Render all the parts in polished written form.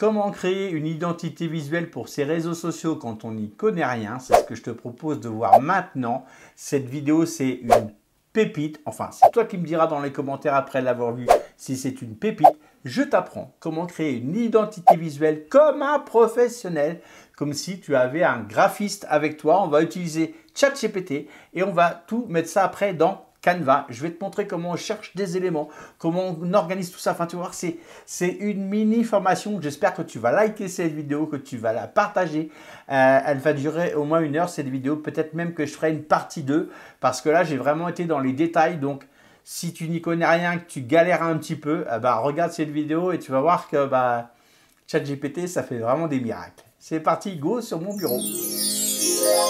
Comment créer une identité visuelle pour ses réseaux sociaux quand on n'y connaît rien? C'est ce que je te propose de voir maintenant. Cette vidéo, c'est une pépite. Enfin, c'est toi qui me diras dans les commentaires après l'avoir vu si c'est une pépite. Je t'apprends comment créer une identité visuelle comme un professionnel, comme si tu avais un graphiste avec toi. On va utiliser ChatGPT et on va tout mettre ça après dans Canva. Je vais te montrer comment on cherche des éléments, comment on organise tout ça. Enfin, tu vas voir, c'est une mini formation. J'espère que tu vas liker cette vidéo, que tu vas la partager. Elle va durer au moins 1 heure, cette vidéo. Peut-être même que je ferai une partie 2 parce que là, j'ai vraiment été dans les détails. Donc, si tu n'y connais rien, que tu galères un petit peu, regarde cette vidéo et tu vas voir que ChatGPT, ça fait vraiment des miracles. C'est parti, go sur mon bureau.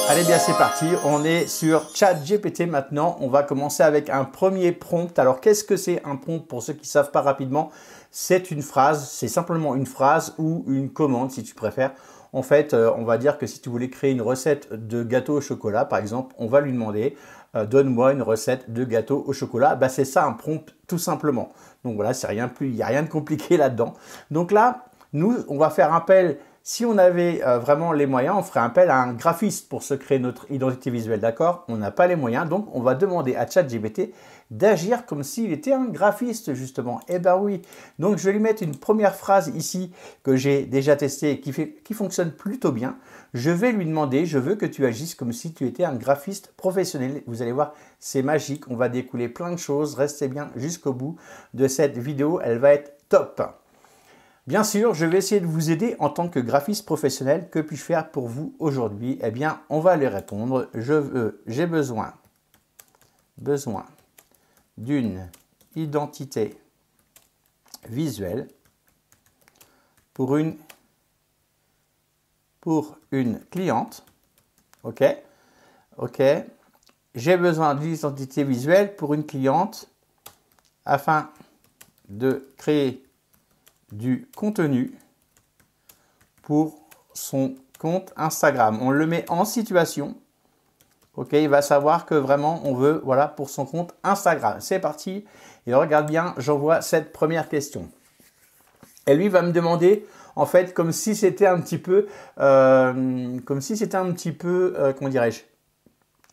Allez bien, c'est parti. On est sur ChatGPT maintenant. On va commencer avec un premier prompt. Alors, qu'est-ce que c'est un prompt pour ceux qui ne savent pas rapidement? C'est une phrase, c'est simplement une phrase ou une commande si tu préfères. En fait, on va dire que si tu voulais créer une recette de gâteau au chocolat, par exemple, on va lui demander donne-moi une recette de gâteau au chocolat. C'est ça un prompt tout simplement. Donc voilà, c'est rien plus, il n'y a rien de compliqué là-dedans. Donc là, nous, on va faire appel. Si on avait vraiment les moyens, on ferait appel à un graphiste pour se créer notre identité visuelle, d'accord? On n'a pas les moyens, donc on va demander à ChatGPT d'agir comme s'il était un graphiste, justement. Eh ben oui, donc je vais lui mettre une première phrase ici que j'ai déjà testée et qui fonctionne plutôt bien. Je vais lui demander, je veux que tu agisses comme si tu étais un graphiste professionnel. Vous allez voir, c'est magique, on va découler plein de choses. Restez bien jusqu'au bout de cette vidéo, elle va être top. Bien sûr, je vais essayer de vous aider en tant que graphiste professionnel. Que puis-je faire pour vous aujourd'hui? Eh bien, on va lui répondre. J'ai besoin d'une identité visuelle pour une cliente. OK. J'ai besoin d'une identité visuelle pour une cliente afin de créer du contenu pour son compte Instagram. On le met en situation. OK, il va savoir que vraiment on veut, voilà, pour son compte Instagram. C'est parti. Et regarde bien, j'envoie cette première question. Et lui va me demander, en fait, comme si c'était un petit peu, comment dirais-je,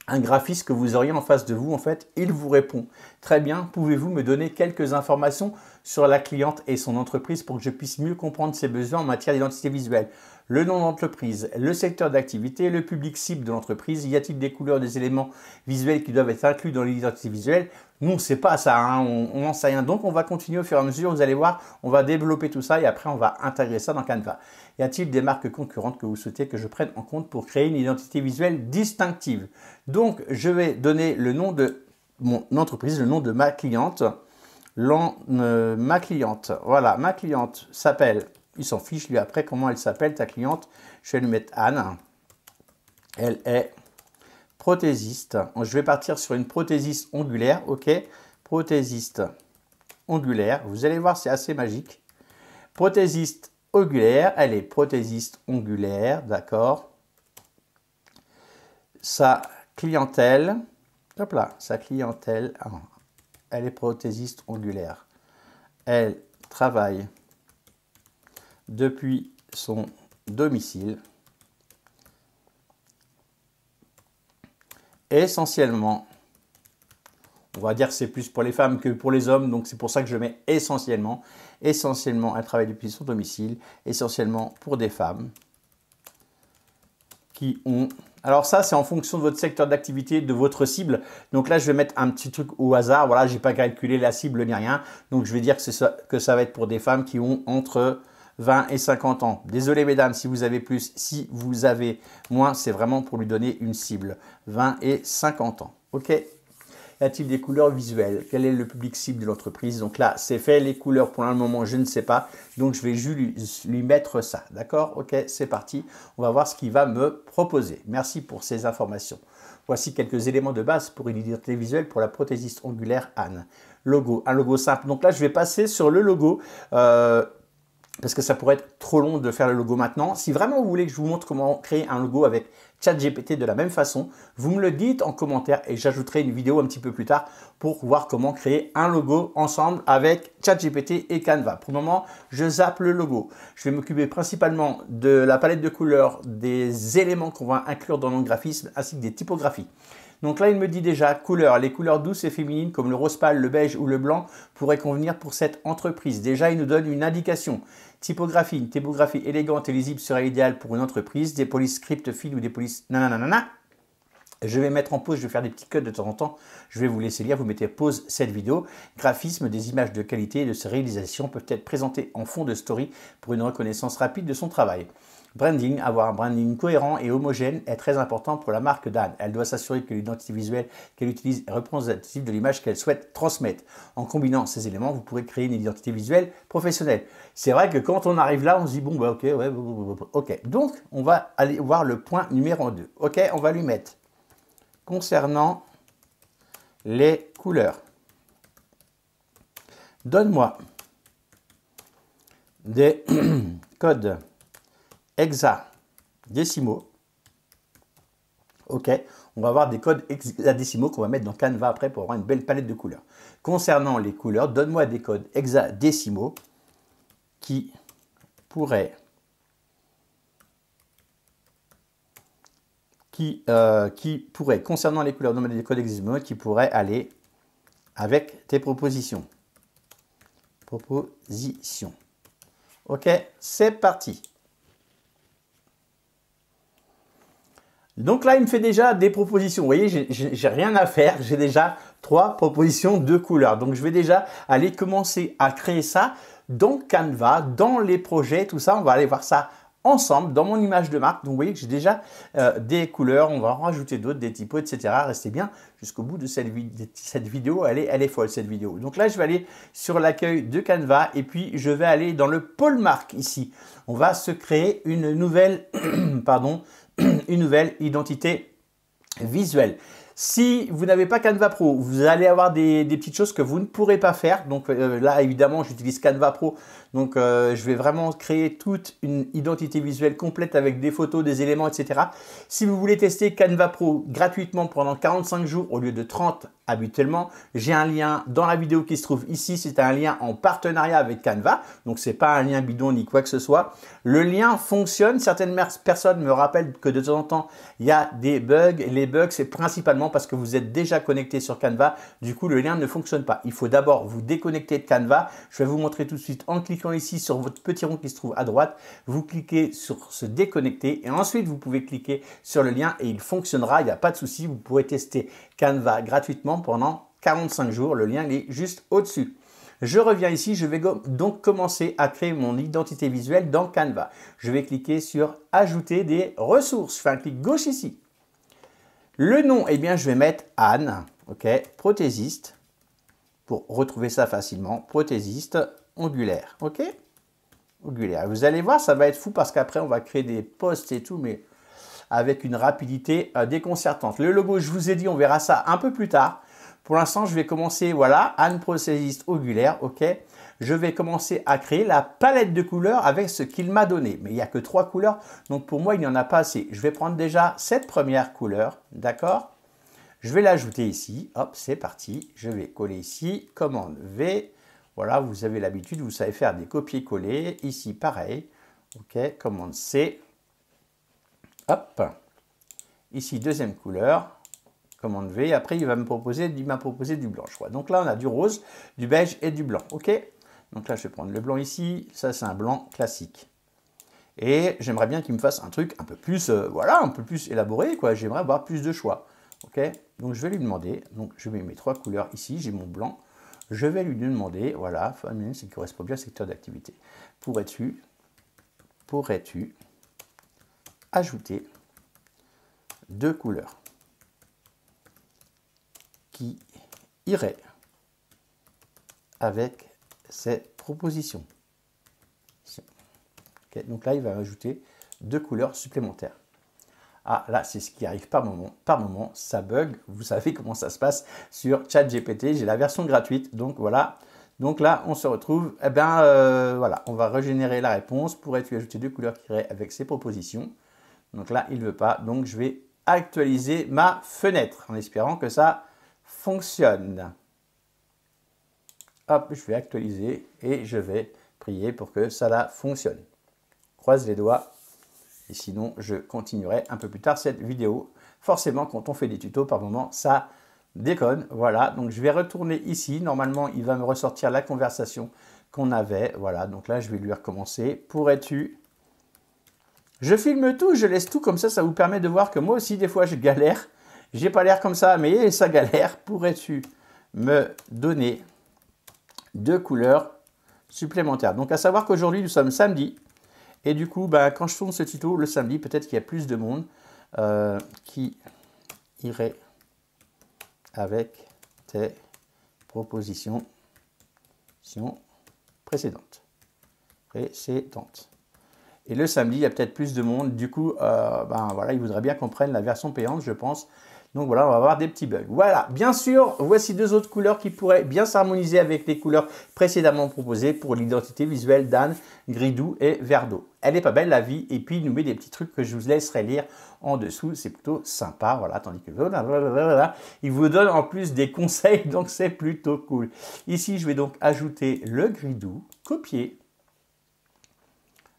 un graphiste que vous auriez en face de vous, en fait, il vous répond. Très bien, pouvez-vous me donner quelques informations sur la cliente et son entreprise pour que je puisse mieux comprendre ses besoins en matière d'identité visuelle? Le nom d'entreprise, le secteur d'activité, le public cible de l'entreprise, y a-t-il des couleurs, des éléments visuels qui doivent être inclus dans l'identité visuelle? Nous, c'est pas ça, hein, on n'en sait rien. Donc, on va continuer au fur et à mesure, vous allez voir, on va développer tout ça et après, on va intégrer ça dans Canva. Y a-t-il des marques concurrentes que vous souhaitez que je prenne en compte pour créer une identité visuelle distinctive? Donc, je vais donner le nom de mon entreprise, le nom de ma cliente. Ma cliente, voilà, ma cliente s'appelle, il s'en fiche lui après comment elle s'appelle ta cliente, je vais lui mettre Anne, elle est prothésiste, je vais partir sur une prothésiste ongulaire, ok, prothésiste ongulaire, vous allez voir c'est assez magique, prothésiste ongulaire, elle est prothésiste ongulaire, d'accord, sa clientèle, hop là, sa clientèle, elle est prothésiste ongulaire. Elle travaille depuis son domicile. Essentiellement, on va dire que c'est plus pour les femmes que pour les hommes, donc c'est pour ça que je mets essentiellement. Essentiellement, elle travaille depuis son domicile, essentiellement pour des femmes qui ont... Alors ça, c'est en fonction de votre secteur d'activité, de votre cible. Donc là, je vais mettre un petit truc au hasard. Voilà, je n'ai pas calculé la cible ni rien. Donc je vais dire que ça va être pour des femmes qui ont entre 20 et 50 ans. Désolé mesdames, si vous avez plus, si vous avez moins, c'est vraiment pour lui donner une cible. 20 et 50 ans. OK? Y a-t-il des couleurs visuelles? Quel est le public cible de l'entreprise? Donc là, c'est fait. Les couleurs, pour le moment, je ne sais pas. Donc, je vais juste lui mettre ça. D'accord? OK, c'est parti. On va voir ce qu'il va me proposer. Merci pour ces informations. Voici quelques éléments de base pour une identité visuelle pour la prothésiste ongulaire Anne. Logo, un logo simple. Donc là, je vais passer sur le logo. parce que ça pourrait être trop long de faire le logo maintenant. Si vraiment vous voulez que je vous montre comment créer un logo avec ChatGPT de la même façon, vous me le dites en commentaire et j'ajouterai une vidéo un petit peu plus tard pour voir comment créer un logo ensemble avec ChatGPT et Canva. Pour le moment, je zappe le logo. Je vais m'occuper principalement de la palette de couleurs, des éléments qu'on va inclure dans notre graphisme ainsi que des typographies. Donc là, il me dit déjà couleurs. Les couleurs douces et féminines comme le rose pâle, le beige ou le blanc pourraient convenir pour cette entreprise. Déjà, il nous donne une indication. Typographie, une typographie élégante et lisible serait idéale pour une entreprise. Des polices script fil ou des polices nanana. Je vais mettre en pause, je vais faire des petits cuts de temps en temps. Je vais vous laisser lire, vous mettez pause cette vidéo. Graphisme, des images de qualité et de ces réalisations peuvent être présentées en fond de story pour une reconnaissance rapide de son travail. Branding, avoir un branding cohérent et homogène est très important pour la marque d'Anne. Elle doit s'assurer que l'identité visuelle qu'elle utilise est représentative de l'image qu'elle souhaite transmettre. En combinant ces éléments, vous pourrez créer une identité visuelle professionnelle. C'est vrai que quand on arrive là, on se dit bon bah ok, ouais, ok. Donc on va aller voir le point numéro 2. Ok, on va lui mettre concernant les couleurs. Donne-moi des codes hexadécimaux. Ok, on va avoir des codes hexadécimaux qu'on va mettre dans Canva après pour avoir une belle palette de couleurs. Concernant les couleurs, donne-moi des codes hexadécimaux qui pourraient concernant les couleurs, donne-moi des codes hexadécimaux qui pourraient aller avec tes propositions. Ok, c'est parti. Donc là, il me fait déjà des propositions. Vous voyez, j'ai rien à faire. J'ai déjà 3 propositions de couleurs. Donc, je vais déjà aller commencer à créer ça dans Canva, dans les projets, tout ça. On va aller voir ça ensemble dans mon image de marque. Donc, vous voyez que j'ai déjà des couleurs. On va en rajouter d'autres, des typos, etc. Restez bien jusqu'au bout de cette vidéo. Elle est folle, cette vidéo. Donc là, je vais aller sur l'accueil de Canva et puis je vais aller dans le pôle marque ici. On va se créer une nouvelle, une nouvelle identité visuelle. Si vous n'avez pas Canva Pro, vous allez avoir des petites choses que vous ne pourrez pas faire. Donc là, évidemment, j'utilise Canva Pro. Donc, je vais vraiment créer toute une identité visuelle complète avec des photos, des éléments, etc. Si vous voulez tester Canva Pro gratuitement pendant 45 jours au lieu de 30 habituellement, j'ai un lien dans la vidéo qui se trouve ici. C'est un lien en partenariat avec Canva. Donc, ce n'est pas un lien bidon ni quoi que ce soit. Le lien fonctionne. Certaines personnes me rappellent que de temps en temps, il y a des bugs. Les bugs, c'est principalement parce que vous êtes déjà connecté sur Canva. Du coup, le lien ne fonctionne pas. Il faut d'abord vous déconnecter de Canva. Je vais vous montrer tout de suite en cliquant ici sur votre petit rond qui se trouve à droite. Vous cliquez sur se déconnecter et ensuite, vous pouvez cliquer sur le lien et il fonctionnera. Il n'y a pas de souci. Vous pourrez tester Canva gratuitement pendant 45 jours. Le lien est juste au-dessus. Je reviens ici, je vais donc commencer à créer mon identité visuelle dans Canva. Je vais cliquer sur « Ajouter des ressources ». Je fais un clic gauche ici. Le nom, eh bien, je vais mettre Anne, ok, prothésiste, pour retrouver ça facilement, prothésiste ongulaire, ok, ongulaire. Vous allez voir, ça va être fou parce qu'après, on va créer des posts et tout, mais avec une rapidité déconcertante. Le logo, je vous ai dit, on verra ça un peu plus tard. Pour l'instant, je vais commencer, voilà, Anne prothésiste ongulaire, ok. Je vais commencer à créer la palette de couleurs avec ce qu'il m'a donné. Mais il n'y a que 3 couleurs, donc pour moi, il n'y en a pas assez. Je vais prendre déjà cette première couleur, d'accord? Je vais l'ajouter ici, hop, c'est parti. Je vais coller ici, commande V. Voilà, vous avez l'habitude, vous savez faire des copier-coller. Ici, pareil, ok, commande C. Hop, ici, deuxième couleur. Commande V, après il m'a proposé du blanc, je crois. Donc là, on a du rose, du beige et du blanc, ok? Donc là, je vais prendre le blanc ici, ça c'est un blanc classique. Et j'aimerais bien qu'il me fasse un truc un peu plus, voilà, un peu plus élaboré, quoi. J'aimerais avoir plus de choix, ok? Donc je vais lui demander, donc je mets mes 3 couleurs ici, j'ai mon blanc. Je vais lui demander, voilà, ce qui correspond bien au secteur d'activité. Pourrais-tu ajouter 2 couleurs qui irait avec cette proposition. Okay, donc là, il va ajouter 2 couleurs supplémentaires. Ah, là, c'est ce qui arrive par moment, ça bug. Vous savez comment ça se passe sur ChatGPT. J'ai la version gratuite, donc voilà, Donc là, on se retrouve, eh bien, voilà, on va régénérer la réponse. Pourrais-tu ajouter 2 couleurs qui iraient avec ces propositions? Donc là, il ne veut pas, donc je vais actualiser ma fenêtre en espérant que ça fonctionne. Hop, je vais actualiser et je vais prier pour que ça là fonctionne. Croise les doigts et sinon je continuerai un peu plus tard cette vidéo. Forcément, quand on fait des tutos, par moment, ça déconne. Voilà, donc je vais retourner ici. Normalement, il va me ressortir la conversation qu'on avait. Voilà, donc là, je vais lui recommencer. Pourrais-tu... Je filme tout, je laisse tout comme ça vous permet de voir que moi aussi, des fois, je galère. J'ai pas l'air comme ça, mais ça galère. Pourrais-tu me donner 2 couleurs supplémentaires? Donc, à savoir qu'aujourd'hui, nous sommes samedi. Et du coup, quand je tourne ce tuto le samedi, peut-être qu'il y a plus de monde qui irait avec tes propositions précédentes. Et le samedi, il y a peut-être plus de monde. Du coup, voilà, il voudrait bien qu'on prenne la version payante, je pense. Donc voilà, on va avoir des petits bugs. Voilà, bien sûr, voici 2 autres couleurs qui pourraient bien s'harmoniser avec les couleurs précédemment proposées pour l'identité visuelle d'Anne, gris doux et vert d'eau. Elle est pas belle la vie, et puis il nous met des petits trucs que je vous laisserai lire en dessous. C'est plutôt sympa, voilà, tandis que il vous donne en plus des conseils, donc c'est plutôt cool. Ici, je vais donc ajouter le gris doux, copier.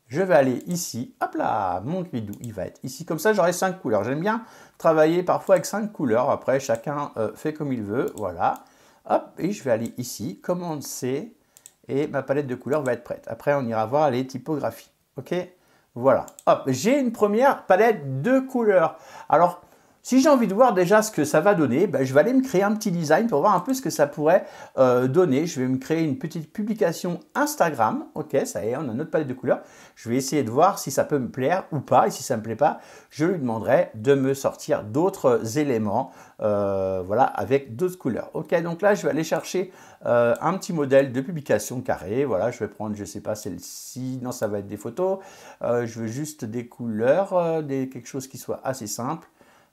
Je vais aller ici, hop là, mon gris doux, il va être ici. Comme ça, j'aurai 5 couleurs. J'aime bien travailler parfois avec 5 couleurs. Après, chacun fait comme il veut. Voilà. Hop, et je vais aller ici, commande C, et ma palette de couleurs va être prête. Après, on ira voir les typographies. OK? Voilà. Hop, j'ai une première palette de couleurs. Alors, si j'ai envie de voir déjà ce que ça va donner, je vais aller me créer un petit design pour voir un peu ce que ça pourrait donner. Je vais me créer une petite publication Instagram. Ok, ça y est, on a notre palette de couleurs. Je vais essayer de voir si ça peut me plaire ou pas. Et si ça ne me plaît pas, je lui demanderai de me sortir d'autres éléments voilà, avec d'autres couleurs. Ok, donc là, je vais aller chercher un petit modèle de publication carré. Voilà, je vais prendre, je ne sais pas, celle-ci. Non, ça va être des photos. Je veux juste des couleurs, quelque chose qui soit assez simple.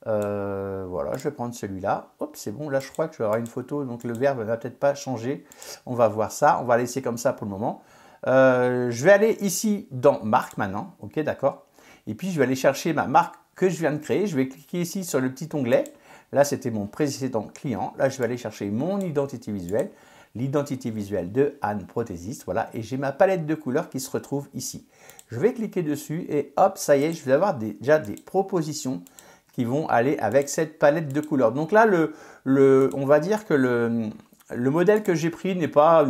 Voilà, je vais prendre celui-là. Hop, c'est bon. Là, je crois que je vais avoir une photo. Donc, le vert ne va peut-être pas changer. On va voir ça. On va laisser comme ça pour le moment. Je vais aller ici dans marque maintenant. Ok, d'accord. Et puis, je vais aller chercher ma marque que je viens de créer. Je vais cliquer ici sur le petit onglet. Là, c'était mon précédent client. Là, je vais aller chercher mon identité visuelle. L'identité visuelle de Anne Prothésiste. Voilà. Et j'ai ma palette de couleurs qui se retrouve ici. Je vais cliquer dessus et hop, ça y est, je vais avoir déjà des propositions qui vont aller avec cette palette de couleurs. Donc là, on va dire que le modèle que j'ai pris n'est pas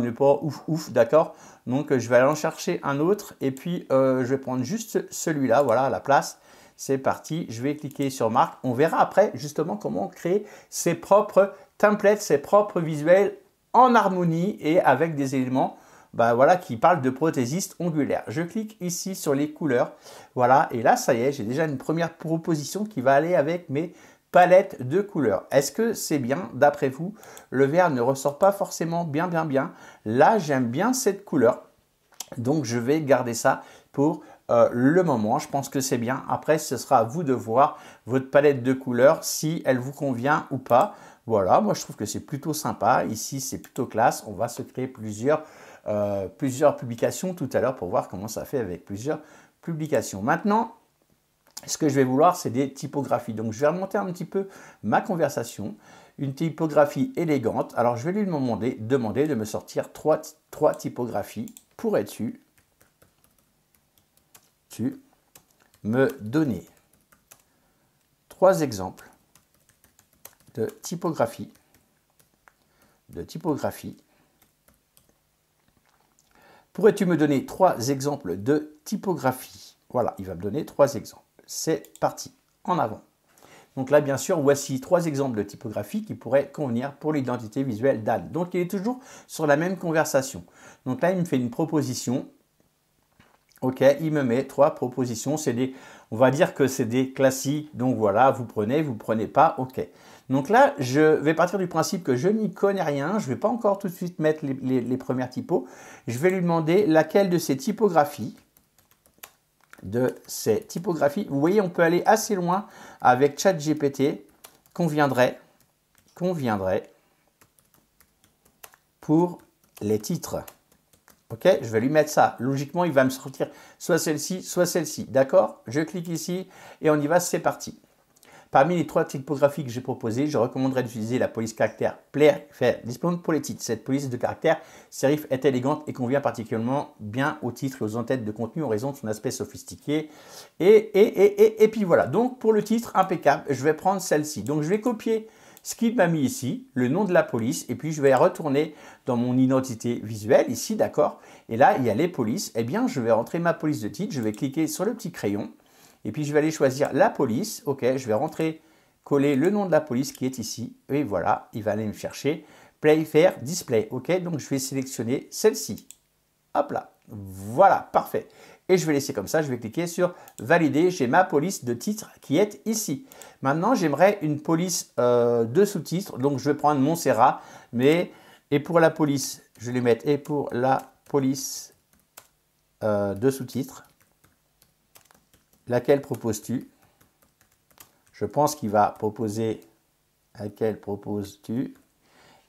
ouf, d'accord? Donc je vais aller en chercher un autre et puis je vais prendre juste celui-là, voilà, à la place. C'est parti, je vais cliquer sur marque. On verra après justement comment créer ses propres templates, ses propres visuels en harmonie et avec des éléments voilà, qui parle de prothésiste ongulaire. Je clique ici sur les couleurs. Voilà, et là, ça y est, j'ai déjà une première proposition qui va aller avec mes palettes de couleurs. Est-ce que c'est bien, d'après vous? Le vert ne ressort pas forcément bien. Là, j'aime bien cette couleur. Donc, je vais garder ça pour le moment. Je pense que c'est bien. Après, ce sera à vous de voir votre palette de couleurs, si elle vous convient ou pas. Voilà, moi, je trouve que c'est plutôt sympa. Ici, c'est plutôt classe. On va se créer plusieurs publications tout à l'heure pour voir comment ça fait avec plusieurs publications. Maintenant, ce que je vais vouloir, c'est des typographies. Donc, je vais remonter un petit peu ma conversation. Une typographie élégante. Alors, je vais lui demander de me sortir trois typographies. Pourrais-tu me donner 3 exemples de typographie Pourrais-tu me donner 3 exemples de typographie? Voilà, il va me donner 3 exemples. C'est parti, en avant. Donc là, bien sûr, voici 3 exemples de typographie qui pourraient convenir pour l'identité visuelle d'Anne. Donc, il est toujours sur la même conversation. Donc là, il me fait une proposition. Ok, il me met 3 propositions. On va dire que c'est des classiques. Donc voilà, vous prenez pas. Ok. Donc là, je vais partir du principe que je n'y connais rien. Je ne vais pas encore tout de suite mettre les premières typos. Je vais lui demander laquelle de ces typographies. Vous voyez, on peut aller assez loin avec ChatGPT. Conviendrait pour les titres. Ok, je vais lui mettre ça. Logiquement, il va me sortir soit celle-ci, soit celle-ci. D'accord? Je clique ici et on y va, c'est parti. Parmi les 3 typographies que j'ai proposées, je recommanderais d'utiliser la police caractère Player faire disponible pour les titres. Cette police de caractère serif est élégante et convient particulièrement bien aux titres et aux entêtes de contenu en raison de son aspect sophistiqué. Et puis voilà. Donc pour le titre, impeccable, je vais prendre celle-ci. Donc je vais copier ce qu'il m'a mis ici, le nom de la police, et puis je vais retourner dans mon identité visuelle ici, d'accord? Et là, il y a les polices. Eh bien, je vais rentrer ma police de titre, je vais cliquer sur le petit crayon. Et puis, je vais aller choisir la police. OK, je vais rentrer, coller le nom de la police qui est ici. Et voilà, il va aller me chercher Play, faire, Display. OK, donc je vais sélectionner celle-ci. Hop là, voilà, parfait. Et je vais laisser comme ça, je vais cliquer sur Valider. J'ai ma police de titre qui est ici. Maintenant, j'aimerais une police de sous-titres. Donc, je vais prendre Montserrat. Et pour la police, je vais lui mettre et pour la police de sous-titres. Laquelle proposes-tu? Je pense qu'il va proposer laquelle proposes-tu?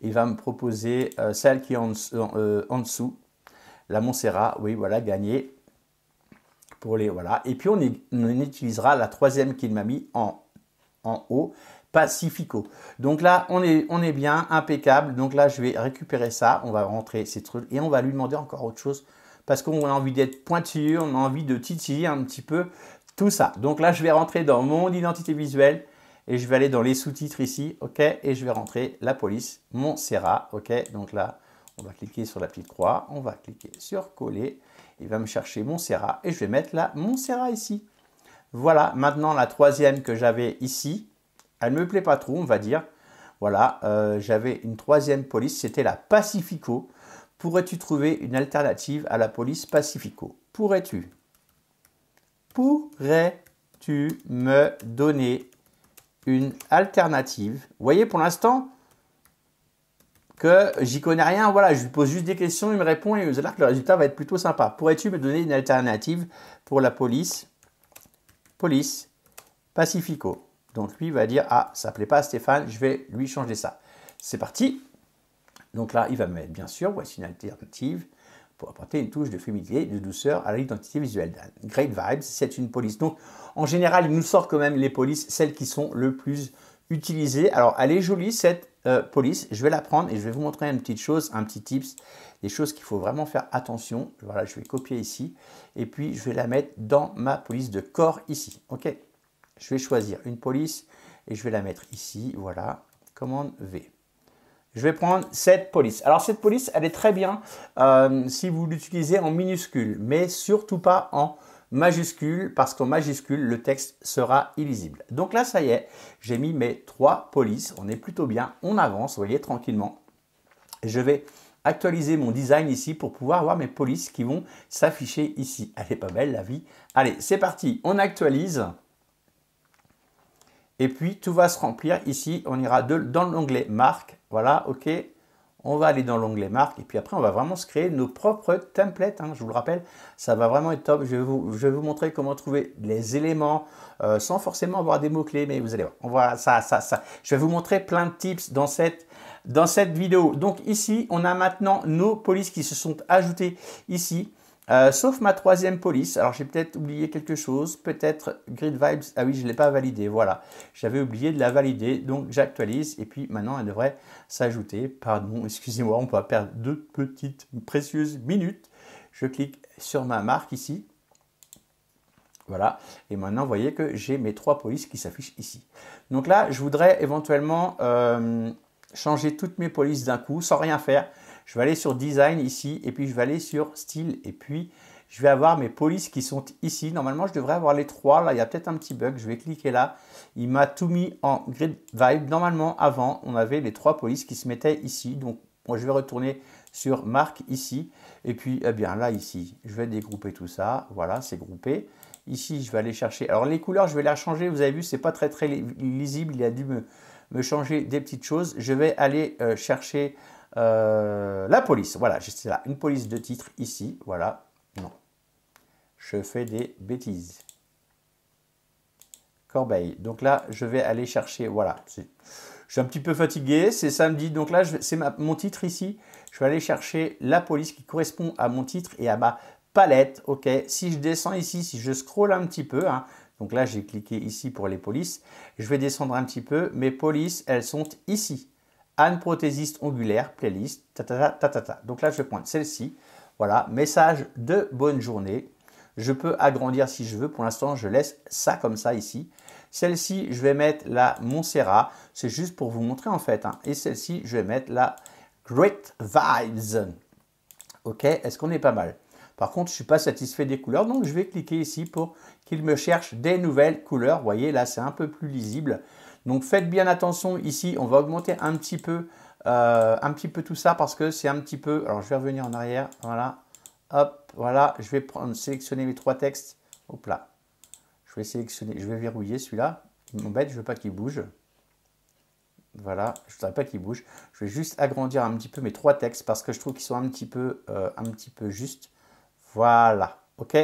Il va me proposer celle qui est en dessous. La Montserrat, oui, voilà, gagné. Pour les, voilà. Et puis on utilisera la 3e qu'il m'a mis en haut, Pacifico. Donc là, on est bien, impeccable. Donc là, je vais récupérer ça. On va rentrer ces trucs et on va lui demander encore autre chose. Parce qu'on a envie d'être pointu, on a envie de titiller un petit peu tout ça. Donc là, je vais rentrer dans mon identité visuelle et je vais aller dans les sous-titres ici, ok? Et je vais rentrer la police Montserrat, ok? Donc là, on va cliquer sur la petite croix, on va cliquer sur coller. Il va me chercher Montserrat et je vais mettre la Montserrat ici. Voilà, maintenant la 3e que j'avais ici, elle ne me plaît pas trop, on va dire. Voilà, j'avais une 3e police, c'était la Pacifico. Pourrais-tu trouver une alternative à la police Pacifico? Pourrais-tu me donner une alternative? Vous voyez, pour l'instant, que j'y connais rien. Voilà, je lui pose juste des questions, il me répond et vous allez voir que le résultat va être plutôt sympa. Pourrais-tu me donner une alternative pour la police Pacifico? Donc lui va dire, ah, ça ne plaît pas à Stéphane, je vais lui changer ça. C'est parti. Donc là, il va me mettre, bien sûr, voici une alternative pour apporter une touche de féminité et de douceur à l'identité visuelle. Great Vibes, c'est une police. Donc, en général, il nous sort quand même les polices, celles qui sont le plus utilisées. Alors, elle est jolie, cette police. Je vais la prendre et je vais vous montrer une petite chose, un petit tips, des choses qu'il faut vraiment faire attention. Voilà, je vais copier ici. Et puis, je vais la mettre dans ma police de corps ici. OK. Je vais choisir une police et je vais la mettre ici. Voilà. Commande V. Je vais prendre cette police. Alors, cette police, elle est très bien si vous l'utilisez en minuscule, mais surtout pas en majuscule, parce qu'en majuscule, le texte sera illisible. Donc là, ça y est, j'ai mis mes 3 polices. On est plutôt bien. On avance, vous voyez, tranquillement. Je vais actualiser mon design ici pour pouvoir avoir mes polices qui vont s'afficher ici. Elle est pas belle, la vie. Allez, c'est parti. On actualise. Et puis, tout va se remplir ici. On ira dans l'onglet marque. Voilà, OK. On va aller dans l'onglet marque. Et puis après, on va vraiment se créer nos propres templates. Hein, je vous le rappelle, ça va vraiment être top. Je vais vous montrer comment trouver les éléments sans forcément avoir des mots-clés. Mais vous allez voir, on voit ça. Je vais vous montrer plein de tips dans cette vidéo. Donc ici, on a maintenant nos polices qui se sont ajoutées ici. Sauf ma 3e police. Alors, j'ai peut-être oublié quelque chose. Peut-être Grid Vibes. Ah oui, je ne l'ai pas validé. Voilà. J'avais oublié de la valider. Donc, j'actualise. Et puis, maintenant, elle devrait s'ajouter. Pardon, excusez-moi. On peut perdre 2 petites précieuses minutes. Je clique sur ma marque ici. Voilà. Et maintenant, vous voyez que j'ai mes 3 polices qui s'affichent ici. Donc là, je voudrais éventuellement changer toutes mes polices d'un coup sans rien faire. Je vais aller sur Design ici et puis je vais aller sur Style et puis je vais avoir mes polices qui sont ici. Normalement, je devrais avoir les 3. Là, il y a peut-être un petit bug. Je vais cliquer là. Il m'a tout mis en Grid Vibe. Normalement, avant, on avait les 3 polices qui se mettaient ici. Donc, moi, je vais retourner sur Marque ici. Et puis, eh bien, là, ici, je vais dégrouper tout ça. Voilà, c'est groupé. Ici, je vais aller chercher. Alors, les couleurs, je vais les changer. Vous avez vu, c'est pas très lisible. Il a dû me changer des petites choses. Je vais aller chercher la police. Voilà, c'est là. Une police de titre ici. Voilà. Non. Je fais des bêtises. Corbeil. Donc là, je vais aller chercher. Voilà. Je suis un petit peu fatigué. C'est samedi. Donc là, c'est mon titre ici. Je vais aller chercher la police qui correspond à mon titre et à ma palette. OK, si je descends ici, si je scrolle un petit peu, hein, donc là, j'ai cliqué ici pour les polices. Je vais descendre un petit peu. Mes polices, elles sont ici. Anne prothésiste ongulaire, playlist, Donc là, je vais prendre celle-ci. Voilà, message de bonne journée. Je peux agrandir si je veux. Pour l'instant, je laisse ça comme ça ici. Celle-ci, je vais mettre la Montserrat. C'est juste pour vous montrer en fait. Hein. Et celle-ci, je vais mettre la Great Vibes. OK, est-ce qu'on est pas mal? Par contre, je ne suis pas satisfait des couleurs, donc je vais cliquer ici pour qu'il me cherche des nouvelles couleurs. Vous voyez, là, c'est un peu plus lisible. Donc, faites bien attention ici. On va augmenter un petit peu tout ça parce que c'est un petit peu… Alors, je vais revenir en arrière. Voilà. Hop, voilà. Je vais sélectionner les 3 textes. Hop là. Je vais sélectionner, je vais verrouiller celui-là. Il m'embête, je ne veux pas qu'il bouge. Voilà, je ne voudrais pas qu'il bouge. Je vais juste agrandir un petit peu mes 3 textes parce que je trouve qu'ils sont un petit peu justes. Voilà, OK.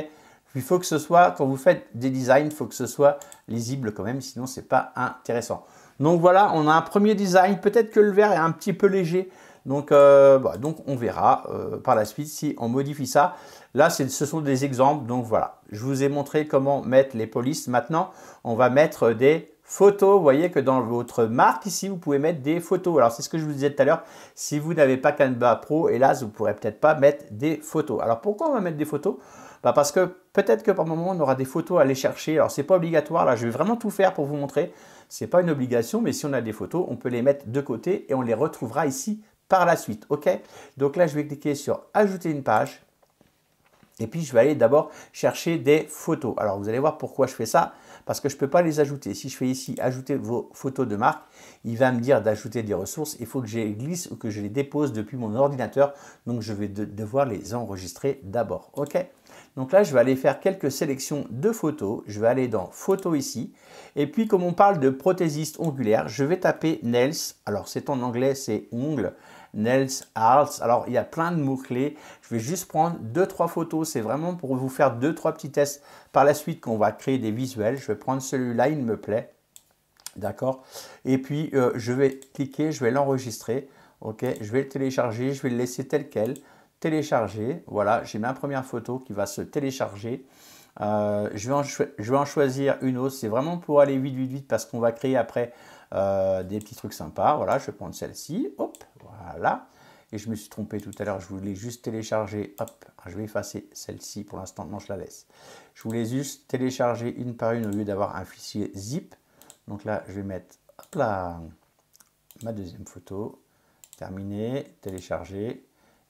Il faut que ce soit, quand vous faites des designs, il faut que ce soit lisible quand même, sinon ce n'est pas intéressant. Donc voilà, on a un premier design. Peut-être que le vert est un petit peu léger. Donc on verra par la suite si on modifie ça. Là, ce sont des exemples. Donc voilà, je vous ai montré comment mettre les polices. Maintenant, on va mettre des photos. Vous voyez que dans votre marque ici, vous pouvez mettre des photos. Alors, c'est ce que je vous disais tout à l'heure. Si vous n'avez pas Canva Pro, hélas, vous ne pourrez peut-être pas mettre des photos. Alors, pourquoi on va mettre des photos? Parce que peut-être que par moment, on aura des photos à aller chercher. Alors, ce n'est pas obligatoire. Là, je vais vraiment tout faire pour vous montrer. Ce n'est pas une obligation, mais si on a des photos, on peut les mettre de côté et on les retrouvera ici par la suite. OK? Donc là, je vais cliquer sur « Ajouter une page ». Et puis, je vais aller d'abord chercher des photos. Alors, vous allez voir pourquoi je fais ça. Parce que je ne peux pas les ajouter. Si je fais ici « Ajouter vos photos de marque », il va me dire d'ajouter des ressources. Il faut que je les glisse ou que je les dépose depuis mon ordinateur. Donc, je vais devoir les enregistrer d'abord. OK? Donc là, je vais aller faire quelques sélections de photos. Je vais aller dans « Photos » ici. Et puis, comme on parle de prothésiste ongulaire, je vais taper « Nails ». Alors, c'est en anglais, c'est « ongles ». Nails, Arts. Alors, il y a plein de mots-clés. Je vais juste prendre 2-3 photos. C'est vraiment pour vous faire 2-3 petits tests par la suite qu'on va créer des visuels. Je vais prendre celui-là, il me plaît. D'accord? Et puis, je vais cliquer, je vais l'enregistrer. OK? Je vais le télécharger, je vais le laisser tel quel. Télécharger. Voilà, j'ai ma première photo qui va se télécharger. Je vais en choisir une autre. C'est vraiment pour aller vite parce qu'on va créer après des petits trucs sympas. Voilà, je vais prendre celle-ci. Hop, voilà. Et je me suis trompé tout à l'heure. Je voulais juste télécharger. Hop, je vais effacer celle-ci pour l'instant. Non, je la laisse. Je voulais juste télécharger une par une au lieu d'avoir un fichier zip. Donc là, je vais mettre hop là, ma deuxième photo. Terminé, télécharger.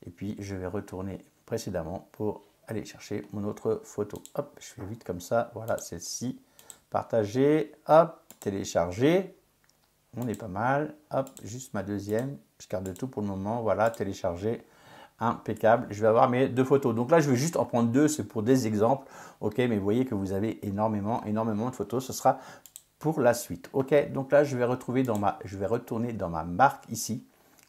Et puis, je vais retourner précédemment pour aller chercher mon autre photo. Hop, je fais vite comme ça. Voilà, celle-ci. Partager. Hop, télécharger. On est pas mal. Hop, juste ma deuxième. Je garde tout pour le moment. Voilà, télécharger. Impeccable. Je vais avoir mes 2 photos. Donc là, je vais juste en prendre 2. C'est pour des exemples. OK, mais vous voyez que vous avez énormément de photos. Ce sera pour la suite. OK, donc là, je vais retourner dans ma marque ici.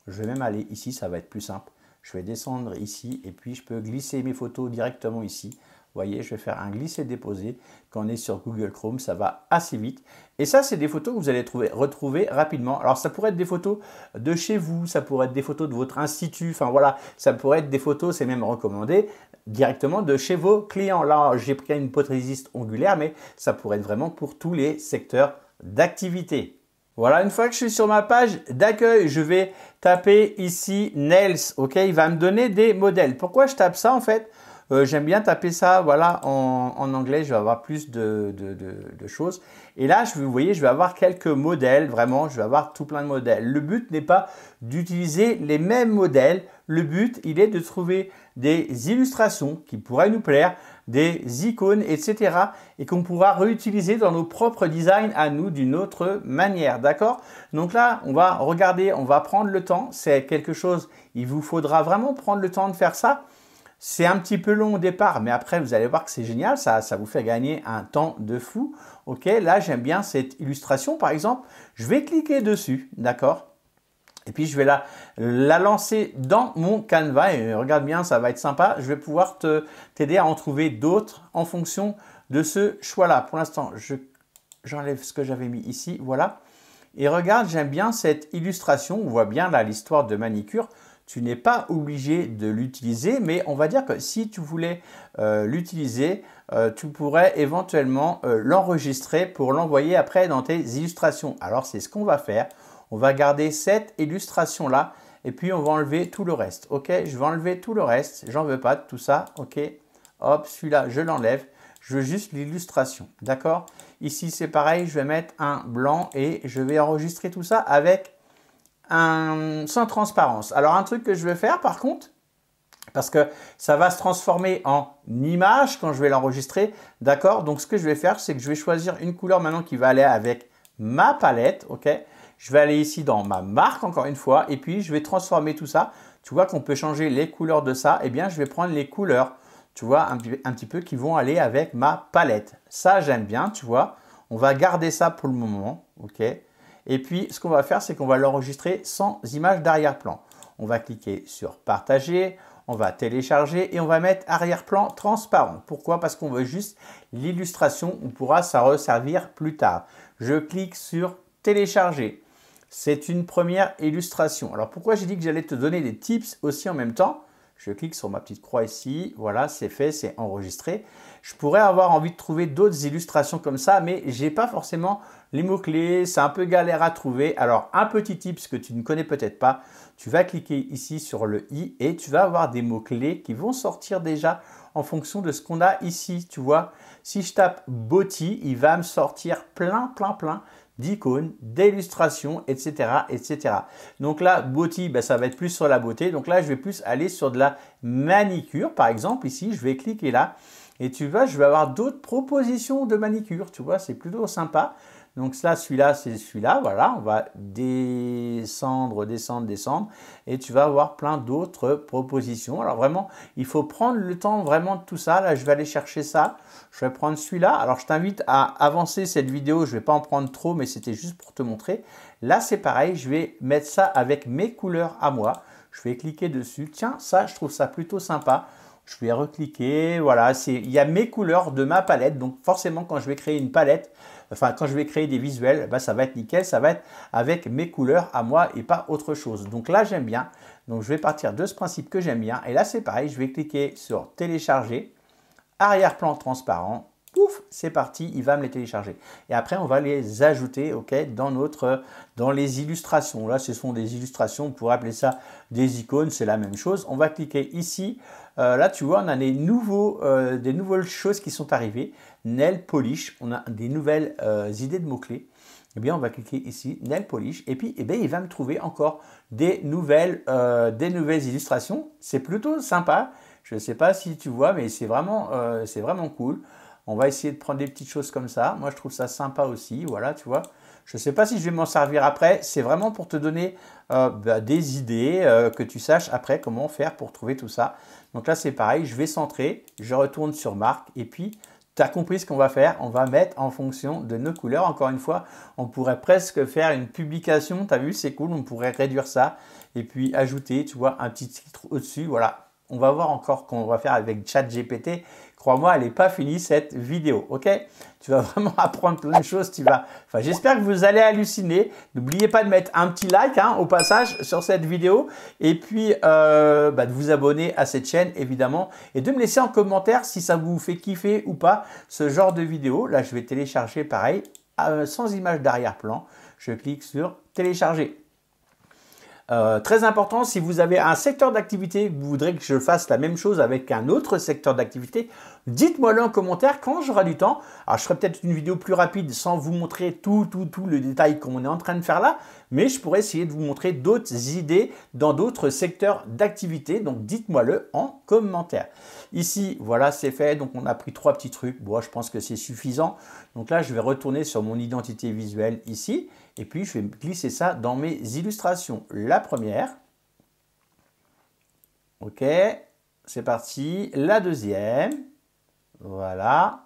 Je vais même aller ici. Ça va être plus simple. Je vais descendre ici et puis je peux glisser mes photos directement ici. Vous voyez, je vais faire un glisser-déposer. Quand on est sur Google Chrome, ça va assez vite. Et ça, c'est des photos que vous allez retrouver rapidement. Alors, ça pourrait être des photos de chez vous, ça pourrait être des photos de votre institut. Enfin, voilà, ça pourrait être des photos, c'est même recommandé, directement de chez vos clients. Là, j'ai pris une prothésiste ongulaire, mais ça pourrait être vraiment pour tous les secteurs d'activité. Voilà, une fois que je suis sur ma page d'accueil, je vais taper ici Nails. OK, il va me donner des modèles. Pourquoi je tape ça en fait? J'aime bien taper ça, voilà, en anglais, je vais avoir plus de choses. Et là, vous voyez, je vais avoir quelques modèles, vraiment, je vais avoir tout plein de modèles. Le but n'est pas d'utiliser les mêmes modèles. Le but, il est de trouver des illustrations qui pourraient nous plaire, des icônes, etc. et qu'on pourra réutiliser dans nos propres designs à nous d'une autre manière, d'accord? Donc là, on va regarder, on va prendre le temps. C'est quelque chose, il vous faudra vraiment prendre le temps de faire ça. C'est un petit peu long au départ, mais après, vous allez voir que c'est génial. Ça vous fait gagner un temps de fou. OK, là, j'aime bien cette illustration, par exemple. Je vais cliquer dessus, d'accord? Et puis, je vais la lancer dans mon Canva. Et regarde bien, ça va être sympa. Je vais pouvoir t'aider à en trouver d'autres en fonction de ce choix-là. Pour l'instant, j'enlève ce que j'avais mis ici. Voilà. Et regarde, j'aime bien cette illustration. On voit bien là l'histoire de manicure. tu n'es pas obligé de l'utiliser, mais on va dire que si tu voulais l'utiliser, tu pourrais éventuellement l'enregistrer pour l'envoyer après dans tes illustrations. Alors, c'est ce qu'on va faire. On va garder cette illustration-là et puis on va enlever tout le reste. Ok, je vais enlever tout le reste. J'en veux pas de tout ça. Ok, hop, celui-là, je l'enlève. Je veux juste l'illustration. D'accord? Ici, c'est pareil. Je vais mettre un blanc et je vais enregistrer tout ça avec sans transparence. Alors, un truc que je vais faire par contre, parce que ça va se transformer en image quand je vais l'enregistrer. D'accord? Donc, ce que je vais faire, c'est que je vais choisir une couleur maintenant qui va aller avec ma palette. Ok? Je vais aller ici dans ma marque encore une fois et puis je vais transformer tout ça. Tu vois qu'on peut changer les couleurs de ça. Eh bien, je vais prendre les couleurs, tu vois, un petit peu qui vont aller avec ma palette. Ça, j'aime bien, tu vois. On va garder ça pour le moment. Ok? Et puis, ce qu'on va faire, c'est qu'on va l'enregistrer sans image d'arrière-plan. On va cliquer sur partager, on va télécharger et on va mettre arrière-plan transparent. Pourquoi? Parce qu'on veut juste l'illustration. On pourra s'en resservir plus tard. Je clique sur télécharger. C'est une première illustration. Alors, pourquoi j'ai dit que j'allais te donner des tips aussi en même temps? Je clique sur ma petite croix ici. Voilà, c'est fait, c'est enregistré. Je pourrais avoir envie de trouver d'autres illustrations comme ça, mais je n'ai pas forcément les mots-clés. C'est un peu galère à trouver. Alors, un petit tips que tu ne connais peut-être pas. Tu vas cliquer ici sur le i et tu vas avoir des mots-clés qui vont sortir déjà en fonction de ce qu'on a ici. Tu vois, si je tape body, il va me sortir plein d'icônes, d'illustrations, etc., etc. Donc là, beauty, ben, ça va être plus sur la beauté. Donc là, je vais plus aller sur de la manicure. Par exemple, ici, je vais cliquer là. Et tu vois, je vais avoir d'autres propositions de manicure. Tu vois, c'est plutôt sympa. Donc là, celui-là, c'est celui-là. Voilà, on va descendre. Et tu vas avoir plein d'autres propositions. Alors vraiment, il faut prendre le temps vraiment de tout ça. Là, je vais aller chercher ça. Je vais prendre celui-là. Alors, je t'invite à avancer cette vidéo. Je ne vais pas en prendre trop, mais c'était juste pour te montrer. Là, c'est pareil. Je vais mettre ça avec mes couleurs à moi. Je vais cliquer dessus. Tiens, ça, je trouve ça plutôt sympa. Je vais recliquer. Voilà, il y a mes couleurs de ma palette. Donc, forcément, quand je vais créer une palette, enfin, quand je vais créer des visuels, bah, ça va être nickel. Ça va être avec mes couleurs à moi et pas autre chose. Donc là, j'aime bien. Donc, je vais partir de ce principe que j'aime bien. Et là, c'est pareil. Je vais cliquer sur télécharger. Arrière-plan transparent, pouf, c'est parti, il va me les télécharger. Et après, on va les ajouter dans les illustrations. Là, ce sont des illustrations, on pourrait appeler ça des icônes, c'est la même chose. On va cliquer ici. Là, tu vois, on a des nouvelles choses qui sont arrivées. Nail polish, on a des nouvelles idées de mots-clés. Eh bien, on va cliquer ici, Nail Polish, et puis eh bien, il va me trouver encore des nouvelles illustrations. C'est plutôt sympa. Je ne sais pas si tu vois, mais c'est vraiment cool. On va essayer de prendre des petites choses comme ça. Moi, je trouve ça sympa aussi. Voilà, tu vois. Je ne sais pas si je vais m'en servir après. C'est vraiment pour te donner des idées, que tu saches après comment faire pour trouver tout ça. Donc là, c'est pareil. Je vais centrer. Je retourne sur marque. Et puis, tu as compris ce qu'on va faire. On va mettre en fonction de nos couleurs. Encore une fois, on pourrait presque faire une publication. Tu as vu, c'est cool. On pourrait réduire ça. Et puis, ajouter, tu vois, un petit titre au-dessus. Voilà. On va voir encore qu'on va faire avec ChatGPT. Crois-moi, elle n'est pas finie cette vidéo, ok? Tu vas vraiment apprendre plein de choses. J'espère que vous allez halluciner. N'oubliez pas de mettre un petit like au passage sur cette vidéo. Et puis, de vous abonner à cette chaîne, évidemment. Et de me laisser en commentaire si ça vous fait kiffer ou pas ce genre de vidéo. Là, je vais télécharger pareil, sans image d'arrière-plan. Je clique sur télécharger. Très important, si vous avez un secteur d'activité, vous voudrez que je fasse la même chose avec un autre secteur d'activité, dites-moi-le en commentaire quand j'aurai du temps. Alors, je ferai peut-être une vidéo plus rapide sans vous montrer tout le détail qu'on est en train de faire là, mais je pourrais essayer de vous montrer d'autres idées dans d'autres secteurs d'activité. Donc, dites-moi-le en commentaire. Ici, voilà, c'est fait. Donc, on a pris 3 petits trucs. Bon, je pense que c'est suffisant. Donc là, je vais retourner sur mon identité visuelle ici. Et puis, je vais glisser ça dans mes illustrations. La première. OK. C'est parti. La deuxième. Voilà.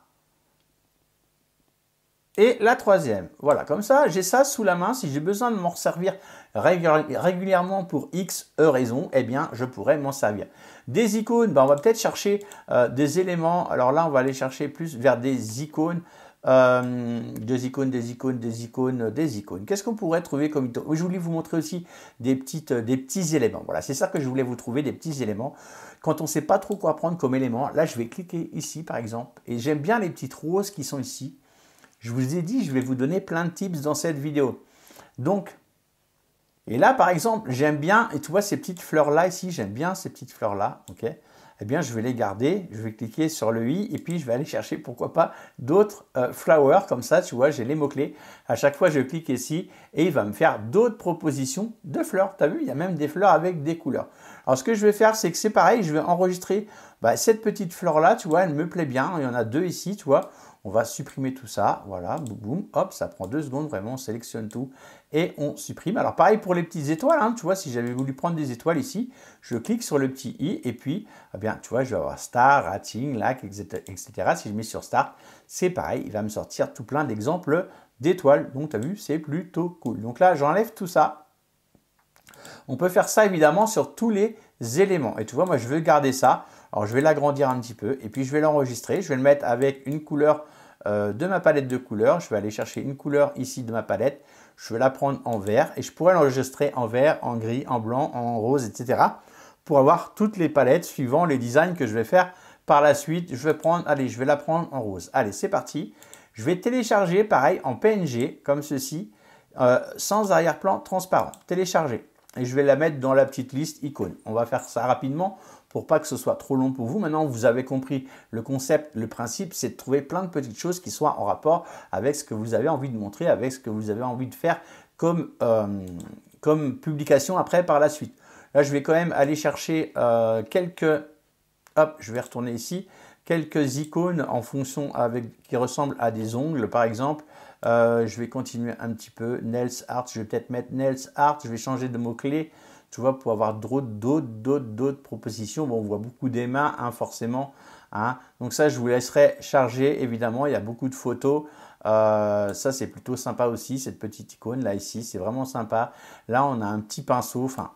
Et la troisième. Voilà, comme ça, j'ai ça sous la main. Si j'ai besoin de m'en servir régulièrement pour X raisons, eh bien, je pourrais m'en servir. Des icônes, on va peut-être chercher des éléments. Alors là, on va aller chercher plus vers des icônes Des icônes, des icônes, des icônes, des icônes. Qu'est-ce qu'on pourrait trouver comme icône? Je voulais vous montrer aussi des petits éléments. Voilà, c'est ça que je voulais vous trouver, des petits éléments. Quand on ne sait pas trop quoi prendre comme élément, là, je vais cliquer ici, par exemple. Et j'aime bien les petites roses qui sont ici. Je vous ai dit, je vais vous donner plein de tips dans cette vidéo. Donc, et là, par exemple, j'aime bien, et tu vois ces petites fleurs-là ici, j'aime bien ces petites fleurs-là, ok? Eh bien, je vais les garder, je vais cliquer sur le i et puis je vais aller chercher, pourquoi pas, d'autres flowers, comme ça, tu vois, j'ai les mots-clés. À chaque fois, je clique ici et il va me faire d'autres propositions de fleurs. Tu as vu, il y a même des fleurs avec des couleurs. Alors, ce que je vais faire, c'est que c'est pareil, je vais enregistrer cette petite fleur-là, tu vois, elle me plaît bien. Il y en a deux ici, tu vois. On va supprimer tout ça, voilà, boum, boum, hop, ça prend 2 secondes, vraiment, on sélectionne tout et on supprime. Alors pareil pour les petites étoiles, hein, tu vois, si j'avais voulu prendre des étoiles ici, je clique sur le petit i et puis, eh bien, tu vois, je vais avoir star, rating, lac, etc. Si je mets sur start, c'est pareil, il va me sortir tout plein d'exemples d'étoiles. Donc, tu as vu, c'est plutôt cool. Donc là, j'enlève tout ça. On peut faire ça évidemment sur tous les éléments. Et tu vois, moi, je veux garder ça. Alors, je vais l'agrandir un petit peu et puis je vais l'enregistrer. Je vais le mettre avec une couleur de ma palette de couleurs. Je vais aller chercher une couleur ici de ma palette. Je vais la prendre en vert et je pourrais l'enregistrer en vert, en gris, en blanc, en rose, etc. pour avoir toutes les palettes suivant les designs que je vais faire par la suite. Je vais la prendre en rose. Allez, c'est parti. Je vais télécharger, pareil, en PNG, comme ceci, sans arrière-plan transparent. Télécharger. Et je vais la mettre dans la petite liste icônes. On va faire ça rapidement pour pas que ce soit trop long pour vous. Maintenant, vous avez compris le concept, le principe, c'est de trouver plein de petites choses qui soient en rapport avec ce que vous avez envie de montrer, avec ce que vous avez envie de faire comme publication après par la suite. Là, je vais quand même aller chercher quelques... Hop, je vais retourner ici. Quelques icônes en fonction qui ressemblent à des ongles, par exemple. Je vais continuer un petit peu. Nails Art, je vais peut-être mettre Nails Art. Je vais changer de mot-clé, tu vois, pour avoir d'autres propositions. Bon, on voit beaucoup des mains, hein, forcément. Hein. Donc ça, je vous laisserai charger, évidemment. Il y a beaucoup de photos. Ça, c'est plutôt sympa aussi, cette petite icône là, ici. C'est vraiment sympa. Là, on a un petit pinceau. Enfin,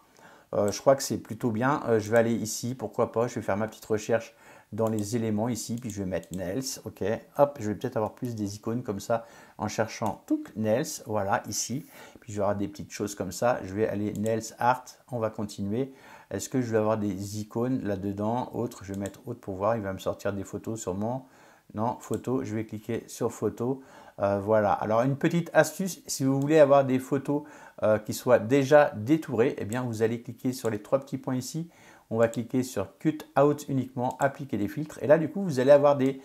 je crois que c'est plutôt bien. Je vais aller ici, pourquoi pas. Je vais faire ma petite recherche dans les éléments ici, puis je vais mettre Nails, ok, hop, je vais peut-être avoir plus des icônes comme ça en cherchant tout Nails, voilà, ici, puis je vais avoir des petites choses comme ça, je vais aller Nails Art, on va continuer. Est-ce que je vais avoir des icônes là-dedans, autres, je vais mettre autre pour voir, il va me sortir des photos sûrement, non, photo, je vais cliquer sur photo, voilà. Alors une petite astuce, si vous voulez avoir des photos qui soient déjà détourées, eh bien vous allez cliquer sur les 3 petits points ici. On va cliquer sur Cut Out uniquement, appliquer des filtres. Et là, du coup, vous allez avoir des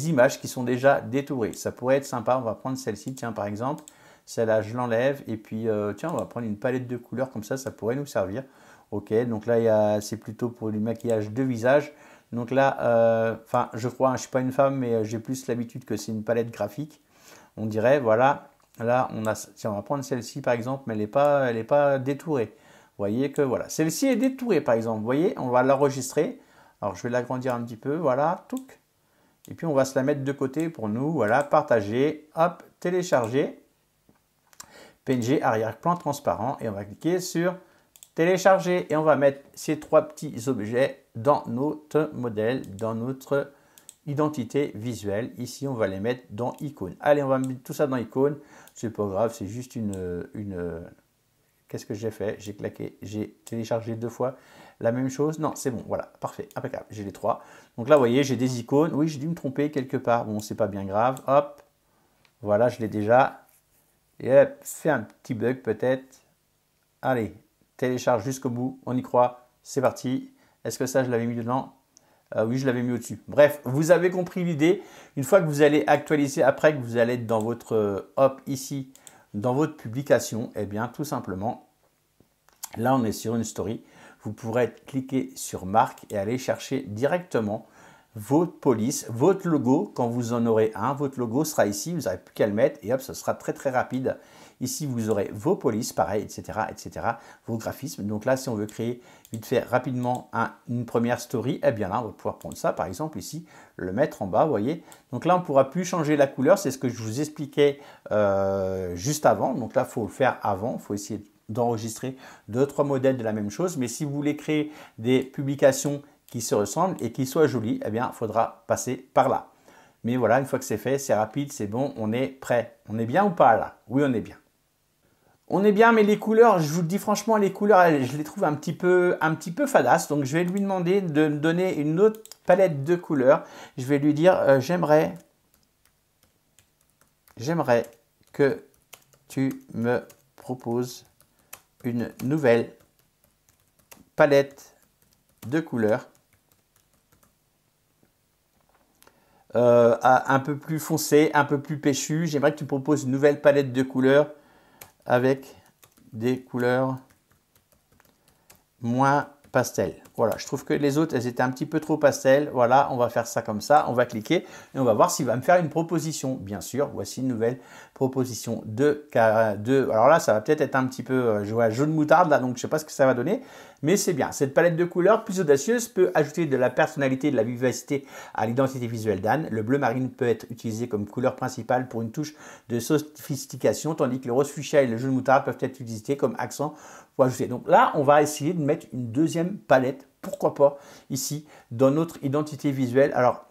images qui sont déjà détourées. Ça pourrait être sympa. On va prendre celle-ci, tiens, par exemple. Celle-là, je l'enlève. Et puis, tiens, on va prendre une palette de couleurs comme ça pourrait nous servir. Ok, donc là, c'est plutôt pour du maquillage de visage. Donc là, enfin, je crois, hein, je ne suis pas une femme, mais j'ai plus l'habitude que c'est une palette graphique. On dirait, voilà. Là, tiens, on va prendre celle-ci, par exemple, mais elle n'est pas détourée. Vous voyez que voilà, celle-ci est détourée par exemple, vous voyez, on va l'enregistrer. Alors je vais l'agrandir un petit peu, voilà, touc. Et puis on va se la mettre de côté pour nous, voilà, partager, hop, télécharger. PNG arrière-plan transparent et on va cliquer sur télécharger et on va mettre ces 3 petits objets dans notre modèle, dans notre identité visuelle. Ici, on va les mettre dans icône. Allez, on va mettre tout ça dans icône. C'est pas grave, c'est juste Qu'est-ce que j'ai fait? J'ai claqué, j'ai téléchargé 2 fois la même chose. Non, c'est bon, voilà, parfait, impeccable, j'ai les 3. Donc là, vous voyez, j'ai des icônes. Oui, j'ai dû me tromper quelque part. Bon, c'est pas bien grave. Hop, voilà, je l'ai déjà. Et hop, fait un petit bug peut-être. Allez, télécharge jusqu'au bout, on y croit. C'est parti. Est-ce que ça, je l'avais mis dedans? Oui, je l'avais mis au-dessus. Bref, vous avez compris l'idée. Une fois que vous allez actualiser, après que vous allez être dans votre, hop, ici, dans votre publication, eh bien, tout simplement, là, on est sur une story. Vous pourrez cliquer sur marque et aller chercher directement votre police, votre logo. Quand vous en aurez un, votre logo sera ici. Vous n'aurez plus qu'à le mettre et hop, ce sera très, très rapide. Ici, vous aurez vos polices, pareil, etc., etc., vos graphismes. Donc là, si on veut créer vite fait rapidement une première story, eh bien là, on va pouvoir prendre ça, par exemple, ici, le mettre en bas, vous voyez. Donc là, on ne pourra plus changer la couleur. C'est ce que je vous expliquais juste avant. Donc là, il faut le faire avant. Il faut essayer d'enregistrer 2-3 modèles de la même chose. Mais si vous voulez créer des publications qui se ressemblent et qui soient jolies, eh bien, il faudra passer par là. Mais voilà, une fois que c'est fait, c'est rapide, c'est bon, on est prêt. On est bien ou pas là? Oui, on est bien. On est bien, mais les couleurs, je vous le dis franchement, les couleurs, je les trouve un petit peu fadasses. Donc, je vais lui demander de me donner une autre palette de couleurs. Je vais lui dire, j'aimerais que tu me proposes une nouvelle palette de couleurs un peu plus foncée, un peu plus péchue. J'aimerais que tu me proposes une nouvelle palette de couleurs avec des couleurs moins pastel. Voilà, je trouve que les autres, elles étaient un petit peu trop pastel. Voilà, on va faire ça comme ça. On va cliquer et on va voir s'il va me faire une proposition. Bien sûr, voici une nouvelle proposition de. Alors là, ça va peut-être être un petit peu je vois jaune moutarde là, donc je ne sais pas ce que ça va donner. Mais c'est bien. Cette palette de couleurs plus audacieuse peut ajouter de la personnalité et de la vivacité à l'identité visuelle d'Anne. Le bleu marine peut être utilisé comme couleur principale pour une touche de sophistication, tandis que le rose fuchsia et le jaune moutarde peuvent être utilisés comme accent pour ajouter. Donc là, on va essayer de mettre une deuxième palette, pourquoi pas, ici, dans notre identité visuelle. Alors,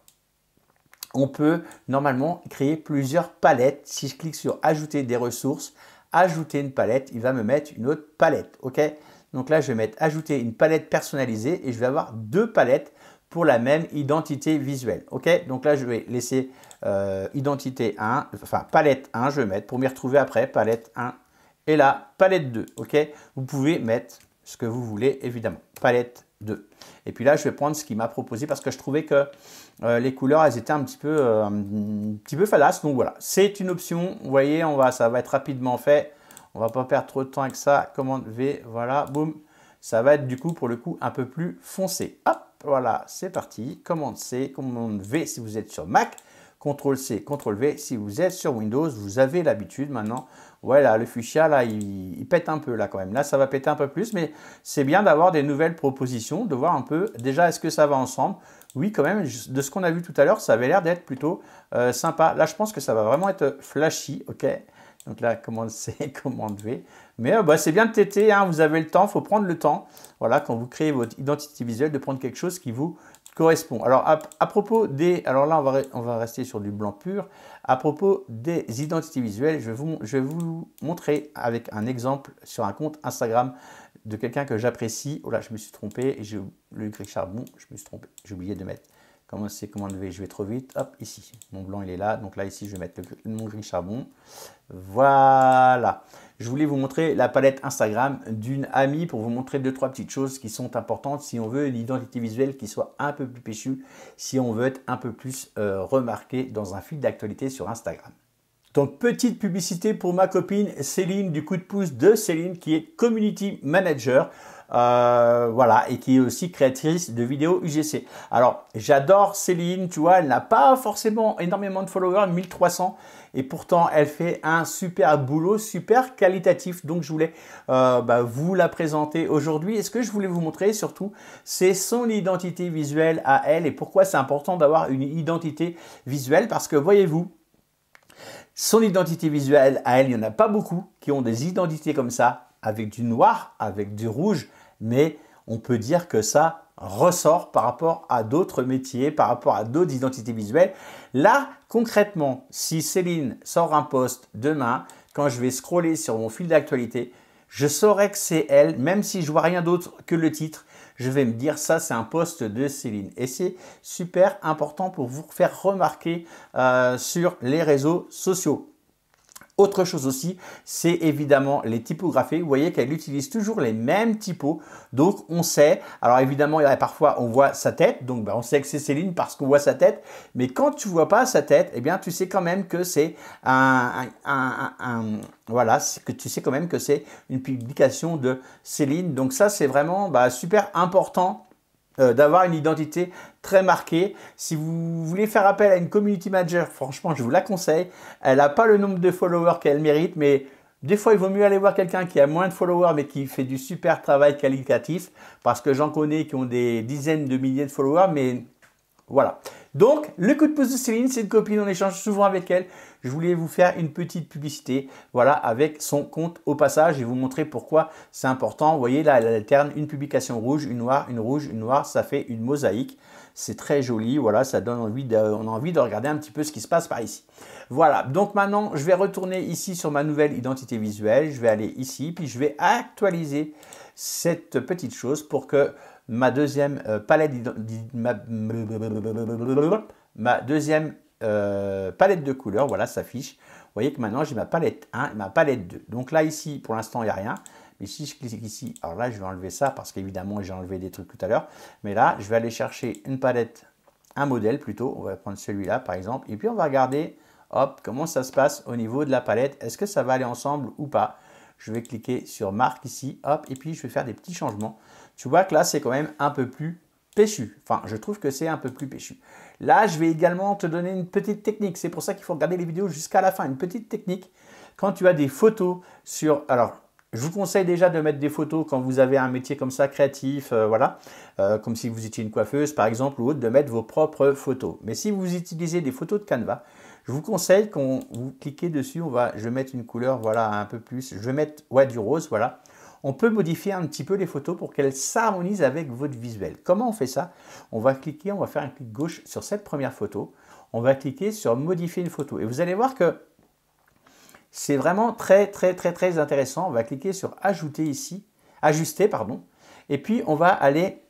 on peut normalement créer plusieurs palettes. Si je clique sur ajouter des ressources, ajouter une palette, il va me mettre une autre palette. OK? Donc là, je vais mettre ajouter une palette personnalisée et je vais avoir deux palettes pour la même identité visuelle. OK? Donc là, je vais laisser identité 1, enfin palette 1, je vais mettre pour m'y retrouver après, palette 1 et là, palette 2. OK? Vous pouvez mettre ce que vous voulez, évidemment. Palette 2. Et puis là, je vais prendre ce qu'il m'a proposé parce que je trouvais que les couleurs, elles étaient un petit peu fadasses. Donc voilà, c'est une option. Vous voyez, ça va être rapidement fait. On va pas perdre trop de temps avec ça. Commande V, voilà, boum. Ça va être du coup, pour le coup, un peu plus foncé. Hop, voilà, c'est parti. Commande C, commande V si vous êtes sur Mac. CTRL C, CTRL V si vous êtes sur Windows. Vous avez l'habitude maintenant. Voilà, le fuchsia, là, il pète un peu, là, quand même. Là, ça va péter un peu plus, mais c'est bien d'avoir des nouvelles propositions, de voir un peu, déjà, est-ce que ça va ensemble? Oui, quand même, de ce qu'on a vu tout à l'heure, ça avait l'air d'être plutôt sympa. Là, je pense que ça va vraiment être flashy, OK? Donc là, commande C, commande V. Mais c'est bien de têter, hein, vous avez le temps, il faut prendre le temps. Voilà, quand vous créez votre identité visuelle, de prendre quelque chose qui vous correspond. Alors, à propos des... Alors là, on va rester sur du blanc pur. À propos des identités visuelles, je vais vous montrer avec un exemple sur un compte Instagram de quelqu'un que j'apprécie. Oh là, je me suis trompé. Le Y charbon, je me suis trompé. J'ai oublié de mettre... Comment c'est, commande V, je vais trop vite. Hop, ici. Mon blanc, il est là. Donc là, ici, je vais mettre mon gris charbon. Voilà. Je voulais vous montrer la palette Instagram d'une amie pour vous montrer 2-3 petites choses qui sont importantes si on veut une identité visuelle qui soit un peu plus péchue, si on veut être un peu plus remarqué dans un fil d'actualité sur Instagram. Donc, petite publicité pour ma copine Céline, du coup de pouce de Céline, qui est Community Manager. Voilà, et qui est aussi créatrice de vidéos UGC. Alors, j'adore Céline, tu vois, elle n'a pas forcément énormément de followers, 1300, et pourtant, elle fait un super boulot, super qualitatif. Donc, je voulais vous la présenter aujourd'hui. Et ce que je voulais vous montrer, surtout, c'est son identité visuelle à elle, et pourquoi c'est important d'avoir une identité visuelle, parce que, voyez-vous, son identité visuelle à elle, il n'y en a pas beaucoup qui ont des identités comme ça, avec du noir, avec du rouge, mais on peut dire que ça ressort par rapport à d'autres métiers, par rapport à d'autres identités visuelles. Là, concrètement, si Céline sort un post demain, quand je vais scroller sur mon fil d'actualité, je saurai que c'est elle, même si je vois rien d'autre que le titre, je vais me dire ça, c'est un post de Céline. Et c'est super important pour vous faire remarquer sur les réseaux sociaux. Autre chose aussi, c'est évidemment les typographies. Vous voyez qu'elle utilise toujours les mêmes typos. Donc, on sait. Alors, évidemment, il y a parfois, on voit sa tête. Donc, on sait que c'est Céline parce qu'on voit sa tête. Mais quand tu ne vois pas sa tête, eh bien, tu sais quand même que c'est voilà, que tu sais quand même que c'est une publication de Céline. Donc, ça, c'est vraiment super important d'avoir une identité très marquée. Si vous voulez faire appel à une community manager, franchement, je vous la conseille. Elle n'a pas le nombre de followers qu'elle mérite, mais des fois, il vaut mieux aller voir quelqu'un qui a moins de followers, mais qui fait du super travail qualitatif, parce que j'en connais qui ont des dizaines de milliers de followers, mais voilà. Donc, le coup de pouce de Céline, c'est une copine, on échange souvent avec elle. Je voulais vous faire une petite publicité, voilà, avec son compte au passage et vous montrer pourquoi c'est important. Vous voyez là, elle alterne une publication rouge, une noire, une rouge, une noire, ça fait une mosaïque. C'est très joli, voilà, ça donne envie on a envie de regarder un petit peu ce qui se passe par ici. Voilà, donc maintenant, je vais retourner ici sur ma nouvelle identité visuelle. Je vais aller ici, puis je vais actualiser cette petite chose pour que ma deuxième palette palette de couleurs, voilà, s'affiche. Vous voyez que maintenant, j'ai ma palette 1 et ma palette 2. Donc là, ici, pour l'instant, il n'y a rien. Mais si je clique ici, alors là, je vais enlever ça parce qu'évidemment, j'ai enlevé des trucs tout à l'heure. Mais là, je vais aller chercher une palette, un modèle plutôt. On va prendre celui-là, par exemple. Et puis, on va regarder, hop, comment ça se passe au niveau de la palette. Est-ce que ça va aller ensemble ou pas? Je vais cliquer sur marque ici, hop, et puis je vais faire des petits changements. Tu vois que là, c'est quand même un peu plus péchu. Enfin, je trouve que c'est un peu plus péchu. Là, je vais également te donner une petite technique. C'est pour ça qu'il faut regarder les vidéos jusqu'à la fin. Une petite technique, quand tu as des photos sur... Alors, je vous conseille déjà de mettre des photos quand vous avez un métier comme ça, créatif, voilà. Comme si vous étiez une coiffeuse, par exemple, ou autre, de mettre vos propres photos. Mais si vous utilisez des photos de Canva, je vous conseille qu'on vous cliquez dessus. Je vais mettre une couleur, voilà, un peu plus. Je vais mettre, ouais, du rose, voilà. On peut modifier un petit peu les photos pour qu'elles s'harmonisent avec votre visuel. Comment on fait ça? On va cliquer, on va faire un clic gauche sur cette première photo. On va cliquer sur modifier une photo. Et vous allez voir que c'est vraiment très intéressant. On va cliquer sur ajouter ici, ajuster, pardon. Et puis, on va aller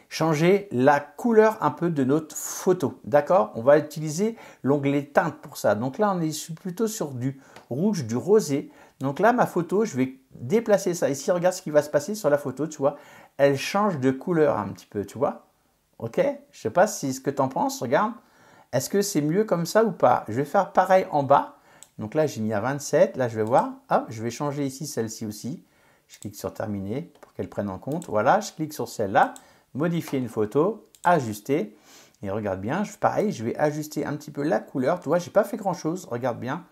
changer la couleur un peu de notre photo. D'accord? On va utiliser l'onglet teinte pour ça. Donc là, on est plutôt sur du rouge, du rosé. Donc là, ma photo, je vais déplacer ça. Ici, regarde ce qui va se passer sur la photo, tu vois. Elle change de couleur un petit peu, tu vois. Ok? Je ne sais pas si ce que tu en penses, regarde. Est-ce que c'est mieux comme ça ou pas? Je vais faire pareil en bas. Donc là, j'ai mis à 27. Là, je vais voir. Hop, je vais changer ici celle-ci aussi. Je clique sur terminer pour qu'elle prenne en compte. Voilà, je clique sur celle-là. Modifier une photo, ajuster. Et regarde bien, pareil, je vais ajuster un petit peu la couleur. Tu vois, je n'ai pas fait grand-chose. Regarde bien.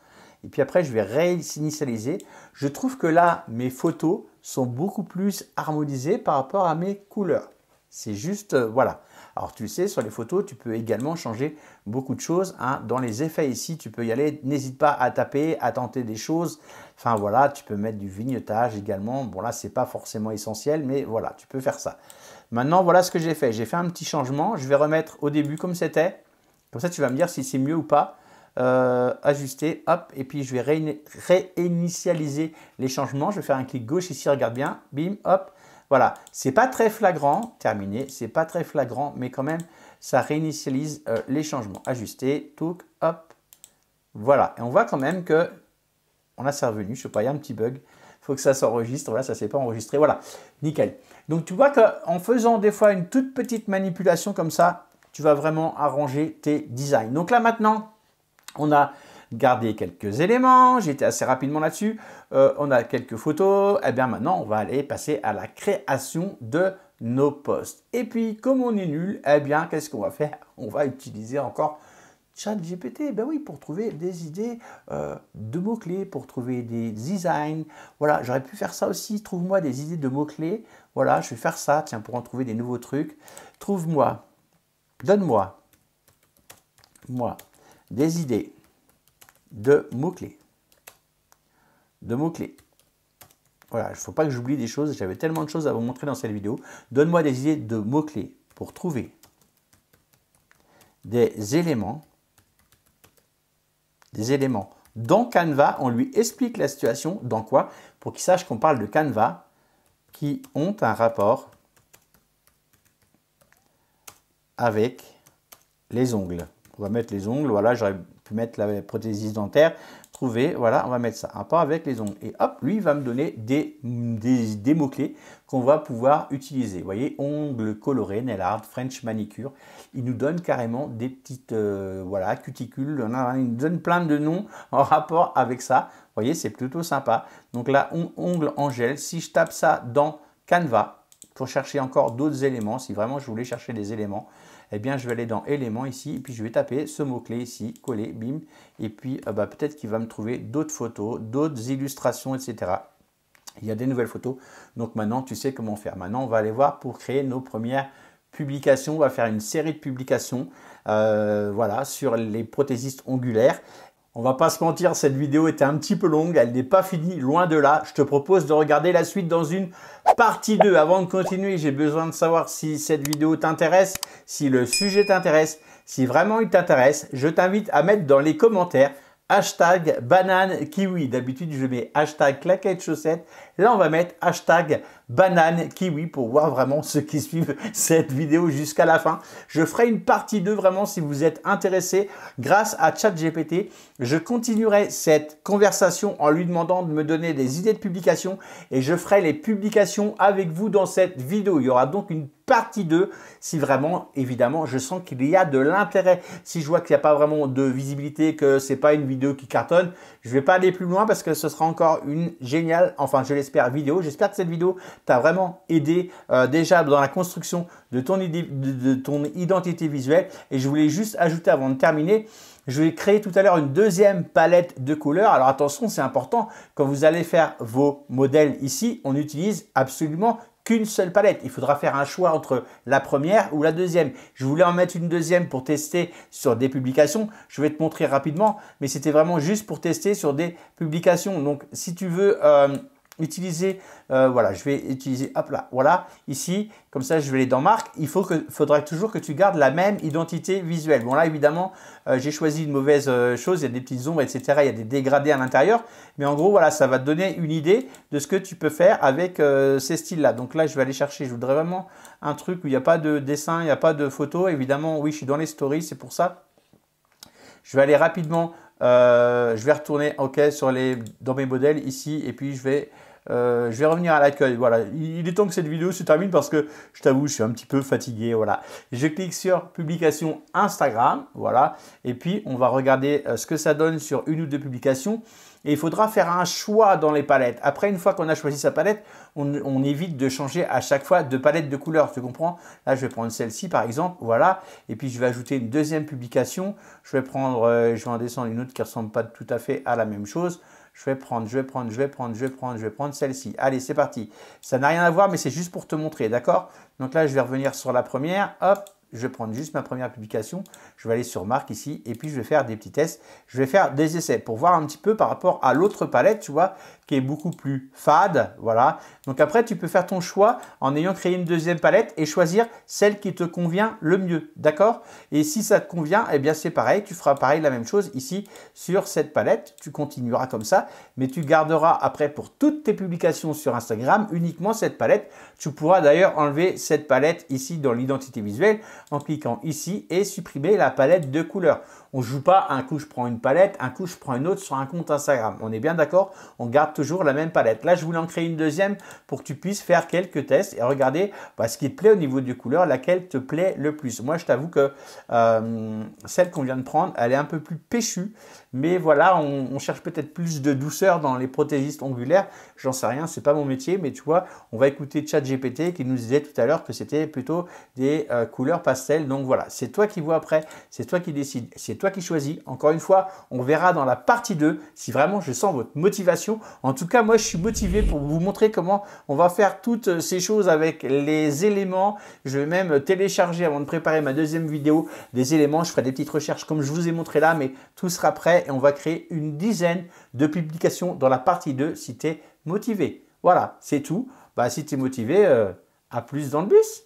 Et puis après, je vais réinitialiser. Je trouve que là, mes photos sont beaucoup plus harmonisées par rapport à mes couleurs. C'est juste, voilà. Alors, tu le sais, sur les photos, tu peux également changer beaucoup de choses. Hein. Dans les effets ici, tu peux y aller. N'hésite pas à taper, à tenter des choses. Enfin, voilà, tu peux mettre du vignettage également. Bon, là, ce n'est pas forcément essentiel, mais voilà, tu peux faire ça. Maintenant, voilà ce que j'ai fait. J'ai fait un petit changement. Je vais remettre au début comme c'était. Comme ça, tu vas me dire si c'est mieux ou pas. Ajuster, hop, et puis je vais réinitialiser les changements. Je vais faire un clic gauche ici, regarde bien, bim, hop, voilà. C'est pas très flagrant, terminé, c'est pas très flagrant, mais quand même, ça réinitialise les changements. Ajuster, touc, hop, voilà. Et on voit quand même que on a ça revenu, je sais pas, il y a un petit bug. Il faut que ça s'enregistre, voilà, ça ne s'est pas enregistré, voilà, nickel. Donc tu vois qu'en faisant des fois une toute petite manipulation comme ça, tu vas vraiment arranger tes designs. Donc là maintenant, on a gardé quelques éléments, j'étais assez rapidement là-dessus, on a quelques photos, et bien maintenant on va aller passer à la création de nos posts. Et puis comme on est nul, eh bien qu'est-ce qu'on va faire? On va utiliser encore ChatGPT, ben oui, pour trouver des idées de mots-clés, pour trouver des designs. Voilà, j'aurais pu faire ça aussi, trouve-moi des idées de mots-clés. Voilà, je vais faire ça, tiens, pour en trouver des nouveaux trucs. Trouve-moi, donne-moi, des idées de mots-clés. Voilà, il ne faut pas que j'oublie des choses. J'avais tellement de choses à vous montrer dans cette vidéo. Donne-moi des idées de mots-clés pour trouver des éléments dans Canva. On lui explique la situation. Dans quoi? Pour qu'il sache qu'on parle de Canva qui ont un rapport avec les ongles. On va mettre les ongles, voilà, j'aurais pu mettre la prothésis dentaire, trouver, voilà, on va mettre ça, un pas avec les ongles. Et hop, lui, il va me donner des mots-clés qu'on va pouvoir utiliser. Vous voyez, ongles colorés, nail art, French manicure. Il nous donne carrément des petites, voilà, cuticules. Il nous donne plein de noms en rapport avec ça. Vous voyez, c'est plutôt sympa. Donc là, ongles en gel. Si je tape ça dans Canva, pour chercher encore d'autres éléments, si vraiment je voulais chercher des éléments, eh bien, je vais aller dans éléments ici, et puis je vais taper ce mot-clé ici, coller, bim, et puis peut-être qu'il va me trouver d'autres photos, d'autres illustrations, etc. Il y a des nouvelles photos, donc maintenant, tu sais comment faire. Maintenant, on va aller voir pour créer nos premières publications. On va faire une série de publications voilà, sur les prothésistes ongulaires. On va pas se mentir, cette vidéo était un petit peu longue, elle n'est pas finie, loin de là. Je te propose de regarder la suite dans une partie 2. Avant de continuer, j'ai besoin de savoir si cette vidéo t'intéresse, si le sujet t'intéresse, si vraiment il t'intéresse. Je t'invite à mettre dans les commentaires hashtag banane kiwi. D'habitude, je mets hashtag claquette chaussette. Là, on va mettre hashtag banane kiwi pour voir vraiment ceux qui suivent cette vidéo jusqu'à la fin. Je ferai une partie 2 vraiment si vous êtes intéressé grâce à ChatGPT. Je continuerai cette conversation en lui demandant de me donner des idées de publication et je ferai les publications avec vous dans cette vidéo. Il y aura donc une partie 2 si vraiment, évidemment, je sens qu'il y a de l'intérêt. Si je vois qu'il n'y a pas vraiment de visibilité, que c'est pas une vidéo qui cartonne, je vais pas aller plus loin parce que ce sera encore une géniale, enfin je l'espère, vidéo. J'espère que cette vidéo t'a vraiment aidé déjà dans la construction de ton identité visuelle. Et je voulais juste ajouter avant de terminer, je vais créer tout à l'heure une deuxième palette de couleurs. Alors attention, c'est important, quand vous allez faire vos modèles ici, on n'utilise absolument qu'une seule palette. Il faudra faire un choix entre la première ou la deuxième. Je voulais en mettre une deuxième pour tester sur des publications. Je vais te montrer rapidement, mais c'était vraiment juste pour tester sur des publications. Donc, si tu veux utiliser, voilà, je vais utiliser, hop là, voilà, ici, comme ça, je vais aller dans marque. Faudra toujours que tu gardes la même identité visuelle. Bon, là, évidemment, j'ai choisi une mauvaise chose. Il y a des petites ombres, etc. Il y a des dégradés à l'intérieur. Mais en gros, voilà, ça va te donner une idée de ce que tu peux faire avec ces styles-là. Donc là, je vais aller chercher. Je voudrais vraiment un truc où il n'y a pas de dessin, il n'y a pas de photo. Évidemment, oui, je suis dans les stories, c'est pour ça. Je vais aller rapidement, je vais retourner dans mes modèles ici et puis je vais revenir à l'accueil. Voilà, il est temps que cette vidéo se termine parce que je t'avoue, je suis un petit peu fatigué. Voilà, je clique sur publication Instagram, voilà, et puis on va regarder ce que ça donne sur une ou deux publications. Et il faudra faire un choix dans les palettes. Après, une fois qu'on a choisi sa palette, on évite de changer à chaque fois de palette de couleurs. Tu comprends? Là, je vais prendre celle-ci par exemple. Voilà. Et puis, je vais ajouter une deuxième publication. Je vais en descendre une autre qui ne ressemble pas tout à fait à la même chose. Je vais prendre celle-ci. Allez, c'est parti. Ça n'a rien à voir, mais c'est juste pour te montrer. D'accord? Donc là, je vais revenir sur la première. Hop. Je vais prendre juste ma première publication, je vais aller sur marque ici et puis je vais faire des petits tests, je vais faire des essais pour voir un petit peu par rapport à l'autre palette, tu vois, qui est beaucoup plus fade, voilà. Donc après, tu peux faire ton choix en ayant créé une deuxième palette et choisir celle qui te convient le mieux, d'accord? Et si ça te convient, eh bien c'est pareil, tu feras pareil la même chose ici sur cette palette, tu continueras comme ça, mais tu garderas après pour toutes tes publications sur Instagram uniquement cette palette. Tu pourras d'ailleurs enlever cette palette ici dans l'identité visuelle en cliquant ici et supprimer la palette de couleurs. On ne joue pas un coup je prends une palette, un coup je prends une autre sur un compte Instagram. On est bien d'accord? On garde toujours la même palette. Là, je voulais en créer une deuxième pour que tu puisses faire quelques tests et regarder ce qui te plaît au niveau des couleurs, laquelle te plaît le plus. Moi, je t'avoue que celle qu'on vient de prendre, elle est un peu plus péchue. Mais voilà, on cherche peut-être plus de douceur dans les protégistes ongulaires. J'en sais rien, c'est pas mon métier. Mais tu vois, on va écouter ChatGPT qui nous disait tout à l'heure que c'était plutôt des couleurs pastel. Donc voilà, c'est toi qui vois après, c'est toi qui décides, c'est toi qui choisis. Encore une fois, on verra dans la partie 2 si vraiment je sens votre motivation. En tout cas, moi, je suis motivé pour vous montrer comment on va faire toutes ces choses avec les éléments. Je vais même télécharger avant de préparer ma deuxième vidéo des éléments. Je ferai des petites recherches comme je vous ai montré là, mais tout sera prêt et on va créer une dizaine de publications dans la partie 2 si tu es motivé. Voilà, c'est tout. Si tu es motivé, à plus dans le bus.